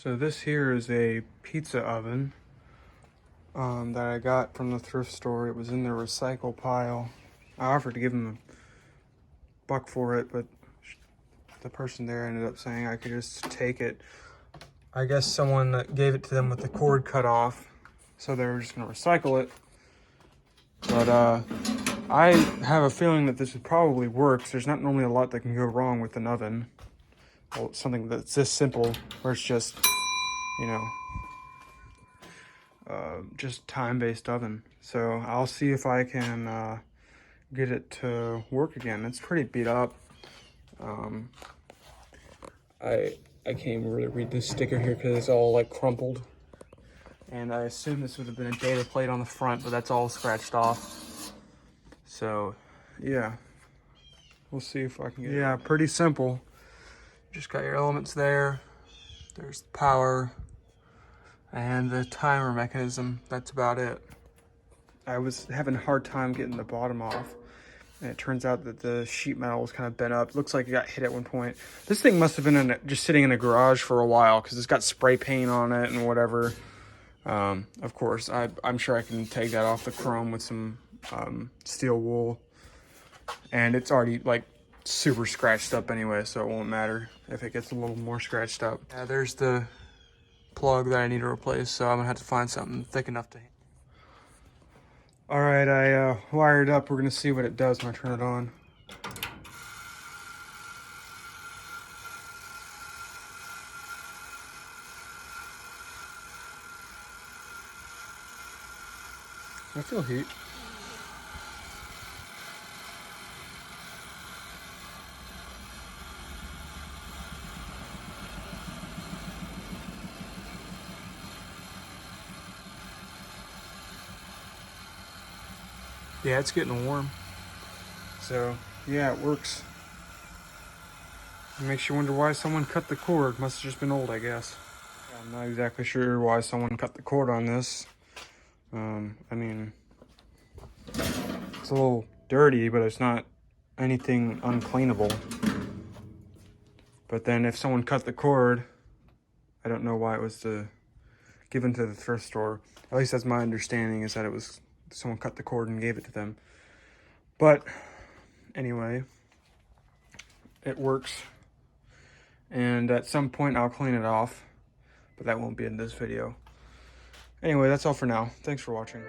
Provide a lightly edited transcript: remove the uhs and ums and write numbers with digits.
So this here is a pizza oven that I got from the thrift store. It was in the recycle pile. I offered to give him a $1 for it, but the person there ended up saying I could just take it. I guess someone gave it to them with the cord cut off, so they were just gonna recycle it. But I have a feeling that this would probably work. There's not normally a lot that can go wrong with an oven. Well, something that's this simple, where it's just, you know, just time-based oven. So I'll see if I can get it to work again. It's pretty beat up. I can't even really read this sticker here because it's all like crumpled. And I assume this would have been a data plate on the front, but that's all scratched off. So yeah, we'll see if I can get it. Yeah, pretty simple. Just got your elements there. There's the power and the timer mechanism. That's about it. I was having a hard time getting the bottom off, and it turns out that the sheet metal was kind of bent up. It looks like it got hit at one point. This thing must have been just sitting in a garage for a while because it's got spray paint on it and whatever. Of course, I'm sure I can take that off the chrome with some steel wool, and it's already like super scratched up anyway, so it won't matter if it gets a little more scratched up. Yeah, there's the plug that I need to replace, so I'm gonna have to find something thick enough to. All right, I wired up. We're gonna see what it does when I turn it on. I feel heat. Yeah, it's getting warm. So yeah, it works. It makes you wonder why someone cut the cord. Must have just been old, I guess. I'm not exactly sure why someone cut the cord on this. I mean, it's a little dirty, but it's not anything uncleanable. But then if someone cut the cord, I don't know why it was given to the thrift store. At least that's my understanding, is that it was someone cut the cord and gave it to them. But anyway, it works. And at some point I'll clean it off, but that won't be in this video. Anyway, that's all for now. Thanks for watching.